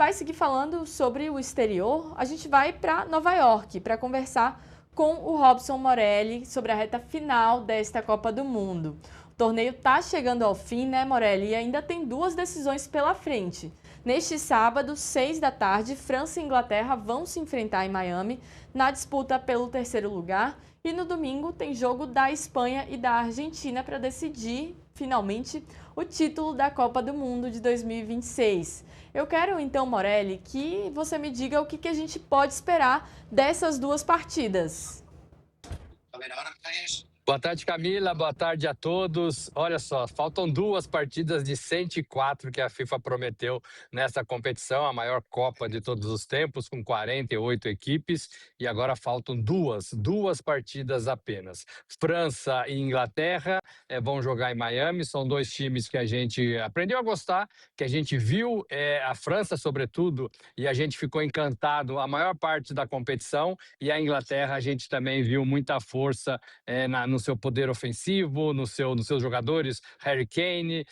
vai seguir falando sobre o exterior. A gente vai para Nova York para conversar com o Robson Morelli sobre a reta final desta Copa do Mundo. O torneio está chegando ao fim, né, Morelli? E ainda tem 2 decisões pela frente. Neste sábado, 6 da tarde, França e Inglaterra vão se enfrentar em Miami na disputa pelo 3º lugar. E no domingo tem jogo da Espanha e da Argentina para decidir, finalmente, o título da Copa do Mundo de 2026. Eu quero então, Morelli, que você me diga o que a gente pode esperar dessas 2 partidas. Boa tarde, Camila. Boa tarde a todos. Olha só, faltam 2 partidas de 104 que a FIFA prometeu nessa competição, a maior Copa de todos os tempos, com 48 equipes, e agora faltam duas partidas apenas. França e Inglaterra vão jogar em Miami, são 2 times que a gente aprendeu a gostar, que a gente viu a França, sobretudo, e a gente ficou encantado a maior parte da competição, e a Inglaterra a gente também viu muita força no seu poder ofensivo, nos seus jogadores, Harry Kane,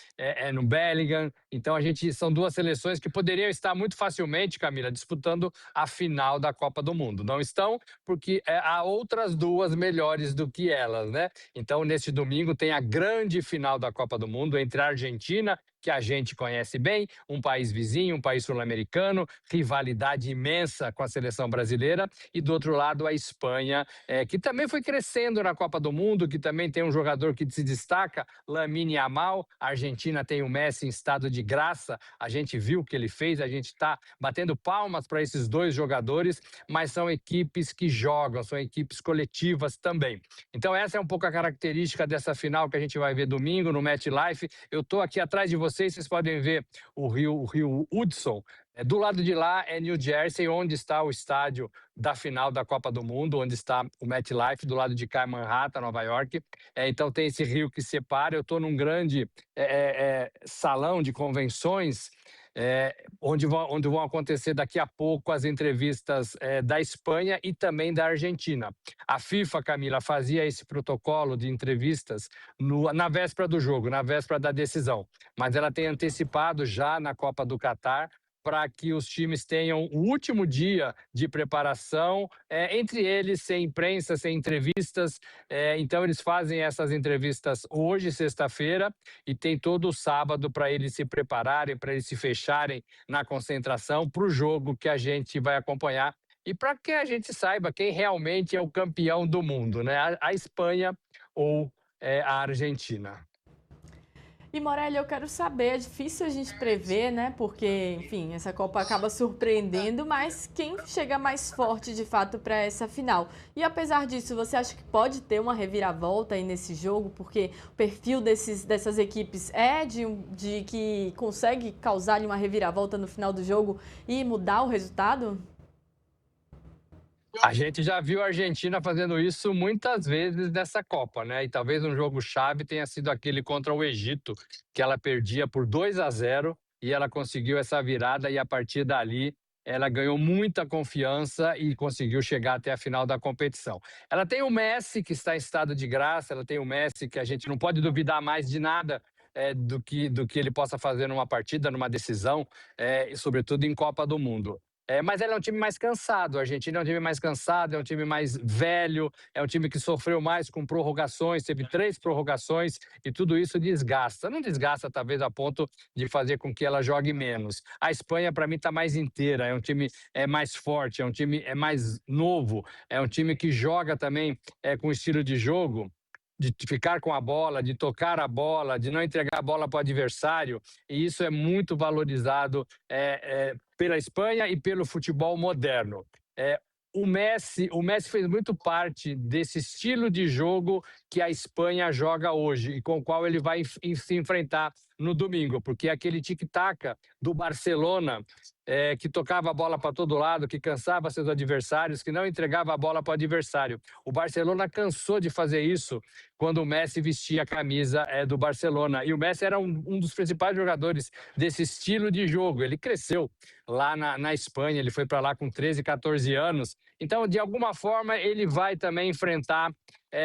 no Bellingham. Então, são 2 seleções que poderiam estar muito facilmente, Camila, disputando a final da Copa do Mundo. Não estão, porque há outras 2 melhores do que elas, né? Então, neste domingo, tem a grande final da Copa do Mundo entre a Argentina, que a gente conhece bem, um país vizinho, um país sul-americano, rivalidade imensa com a seleção brasileira, e do outro lado a Espanha, que também foi crescendo na Copa do Mundo, que também tem um jogador que se destaca, Lamine Yamal. A Argentina tem o Messi em estado de graça, a gente viu o que ele fez, a gente está batendo palmas para esses 2 jogadores, mas são equipes que jogam, são equipes coletivas também. Então essa é um pouco a característica dessa final que a gente vai ver domingo no MetLife. Eu estou aqui atrás de vocês podem ver o rio Hudson. Do lado de lá é New Jersey, onde está o estádio da final da Copa do Mundo, onde está o MetLife, do lado de cá é Manhattan, Nova York. Então tem esse rio que separa. Eu estou num grande salão de convenções, onde vão acontecer daqui a pouco as entrevistas da Espanha e também da Argentina. A FIFA, Camila, fazia esse protocolo de entrevistas na véspera do jogo, na véspera da decisão, mas ela tem antecipado já na Copa do Catar, para que os times tenham o último dia de preparação, entre eles sem imprensa, sem entrevistas. Então eles fazem essas entrevistas hoje, sexta-feira, e tem todo o sábado para eles se prepararem, para eles se fecharem na concentração para o jogo que a gente vai acompanhar e para que a gente saiba quem realmente é o campeão do mundo, né? A Espanha ou a Argentina. E, Morelli, eu quero saber, é difícil a gente prever, né? Porque, enfim, essa Copa acaba surpreendendo, mas quem chega mais forte, de fato, para essa final? E, apesar disso, você acha que pode ter uma reviravolta aí nesse jogo? Porque o perfil dessas equipes é de que consegue causar uma reviravolta no final do jogo e mudar o resultado? A gente já viu a Argentina fazendo isso muitas vezes nessa Copa, né? E talvez um jogo-chave tenha sido aquele contra o Egito, que ela perdia por 2-0 e ela conseguiu essa virada, e a partir dali ela ganhou muita confiança e conseguiu chegar até a final da competição. Ela tem o Messi, que está em estado de graça, ela tem o Messi, que a gente não pode duvidar mais de nada do que ele possa fazer numa partida, numa decisão, e sobretudo em Copa do Mundo. Mas ela é um time mais cansado. A Argentina é um time mais cansado, é um time mais velho, é um time que sofreu mais com prorrogações, teve 3 prorrogações, e tudo isso desgasta. Não desgasta, talvez, a ponto de fazer com que ela jogue menos. A Espanha, para mim, está mais inteira, é um time mais forte, é um time mais novo, é um time que joga também com estilo de jogo de ficar com a bola, de tocar a bola, de não entregar a bola para o adversário, e isso é muito valorizado pela Espanha e pelo futebol moderno. O Messi fez muito parte desse estilo de jogo que a Espanha joga hoje e com o qual ele vai se enfrentar no domingo, porque aquele tic-tac do Barcelona, que tocava a bola para todo lado, que cansava seus adversários, que não entregava a bola para o adversário. O Barcelona cansou de fazer isso quando o Messi vestia a camisa do Barcelona. E o Messi era um dos principais jogadores desse estilo de jogo. Ele cresceu lá na Espanha, ele foi para lá com 13, 14 anos. Então, de alguma forma, ele vai também enfrentar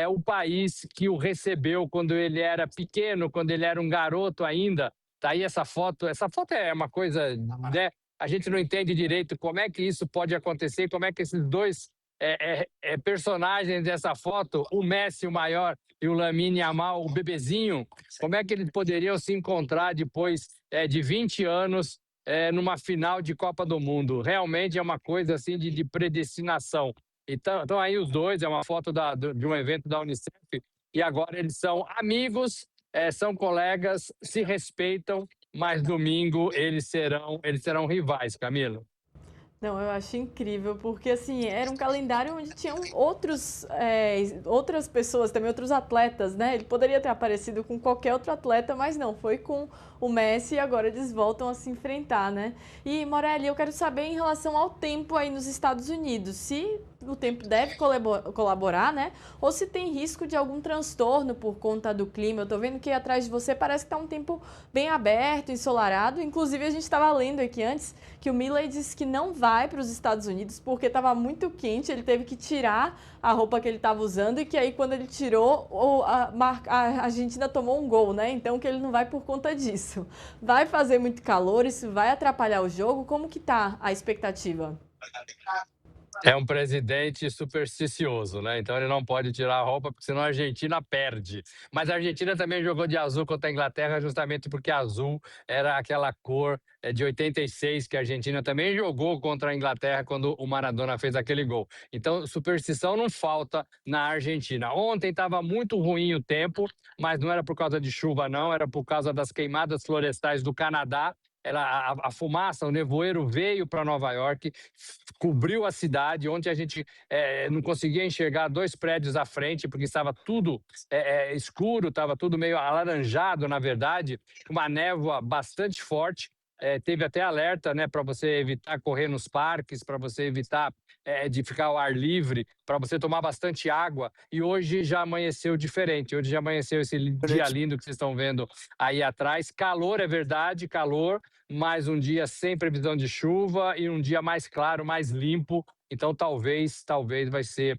o país que o recebeu quando ele era pequeno, quando ele era um garoto ainda. Tá aí essa foto é uma coisa, né, A gente não entende direito como é que isso pode acontecer, como é que esses dois personagens dessa foto, o Messi, o maior, e o Lamine Yamal, o bebezinho, como é que eles poderiam se encontrar depois de 20 anos numa final de Copa do Mundo? Realmente é uma coisa assim de predestinação. Então aí os dois, é uma foto de um evento da Unicef, e agora eles são amigos, são colegas, se respeitam, mas domingo eles serão rivais, Camilo. Não, eu acho incrível, porque assim, era um calendário onde tinham outras pessoas, também outros atletas, né? Ele poderia ter aparecido com qualquer outro atleta, mas não, foi com o Messi e agora eles voltam a se enfrentar, né? E, Morelli, eu quero saber em relação ao tempo aí nos Estados Unidos, se o tempo deve colaborar, né? Ou se tem risco de algum transtorno por conta do clima. Eu tô vendo que atrás de você parece que tá um tempo bem aberto, ensolarado. Inclusive, a gente estava lendo aqui antes que o Milley disse que não vai para os Estados Unidos porque estava muito quente, ele teve que tirar a roupa que ele estava usando e que aí quando ele tirou, a Argentina tomou um gol, né? Então que ele não vai por conta disso. Vai fazer muito calor, isso vai atrapalhar o jogo? Como que tá a expectativa? É um presidente supersticioso, né? Então ele não pode tirar a roupa, porque senão a Argentina perde. Mas a Argentina também jogou de azul contra a Inglaterra, justamente porque azul era aquela cor de 86 que a Argentina também jogou contra a Inglaterra quando o Maradona fez aquele gol. Então, superstição não falta na Argentina. Ontem estava muito ruim o tempo, mas não era por causa de chuva, não, era por causa das queimadas florestais do Canadá. A fumaça, o nevoeiro veio para Nova York, cobriu a cidade. Ontem a gente não conseguia enxergar dois prédios à frente, porque estava tudo escuro, estava tudo meio alaranjado, na verdade, uma névoa bastante forte. Teve até alerta, né, para você evitar correr nos parques, para você evitar de ficar ao ar livre, para você tomar bastante água. E hoje já amanheceu diferente. Hoje já amanheceu esse dia lindo que vocês estão vendo aí atrás. Calor, é verdade, calor, mas um dia sem previsão de chuva e um dia mais claro, mais limpo. Então talvez vai ser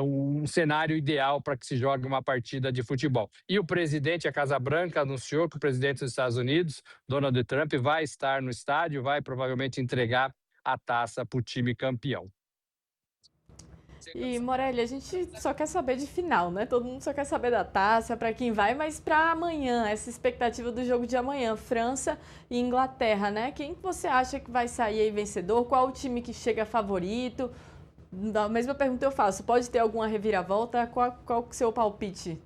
um cenário ideal para que se jogue uma partida de futebol. E o presidente, a Casa Branca, anunciou que o presidente dos Estados Unidos, Donald Trump, vai estar no estádio, vai provavelmente entregar a taça para o time campeão. E, Morelli, a gente só quer saber de final, né? Todo mundo só quer saber da taça, para quem vai, mas para amanhã, essa expectativa do jogo de amanhã, França e Inglaterra, né? Quem você acha que vai sair aí vencedor? Qual o time que chega favorito? Da mesma pergunta eu faço, pode ter alguma reviravolta? Qual o seu palpite?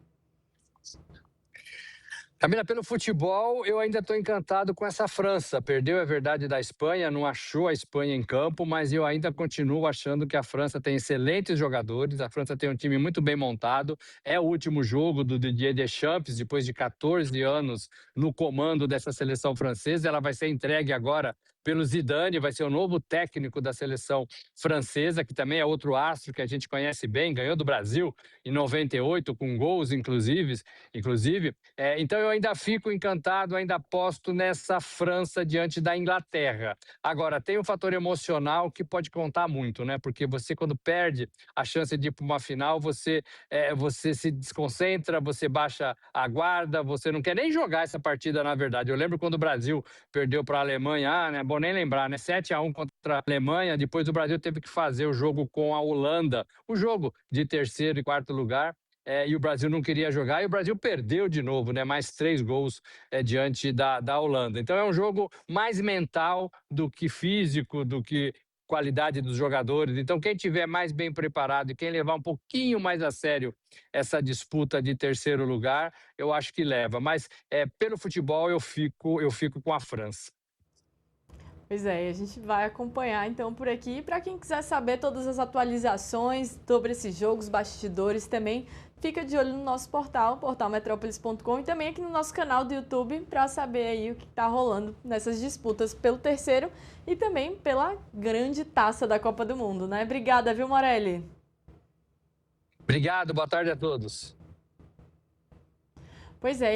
Camila, pelo futebol, eu ainda estou encantado com essa França. Perdeu, é verdade, da Espanha, não achou a Espanha em campo, mas eu ainda continuo achando que a França tem excelentes jogadores, a França tem um time muito bem montado. É o último jogo do Didier Deschamps, depois de 14 anos no comando dessa seleção francesa. Ela vai ser entregue agora pelo Zidane, vai ser o novo técnico da seleção francesa, que também é outro astro que a gente conhece bem, ganhou do Brasil em 98, com gols, inclusive. Então eu ainda fico encantado, ainda aposto nessa França diante da Inglaterra. Agora, tem um fator emocional que pode contar muito, né? Porque você, quando perde a chance de ir para uma final, você se desconcentra, você baixa a guarda, você não quer nem jogar essa partida, na verdade. Eu lembro quando o Brasil perdeu para a Alemanha, né? Bom nem lembrar, né? 7-1 contra a Alemanha, depois o Brasil teve que fazer o jogo com a Holanda, o jogo de terceiro e quarto lugar. E o Brasil não queria jogar, e o Brasil perdeu de novo, né? Mais 3 gols diante da Holanda. Então é um jogo mais mental do que físico, do que qualidade dos jogadores. Então quem tiver mais bem preparado e quem levar um pouquinho mais a sério essa disputa de terceiro lugar, eu acho que leva. Mas pelo futebol eu fico com a França. Pois é, a gente vai acompanhar então por aqui. Para quem quiser saber todas as atualizações sobre esses jogos, bastidores também, fica de olho no nosso portal, portalmetrópolis.com, e também aqui no nosso canal do YouTube para saber aí o que está rolando nessas disputas pelo terceiro e também pela grande taça da Copa do Mundo, né? Obrigada, viu, Morelli? Obrigado, boa tarde a todos. Pois é.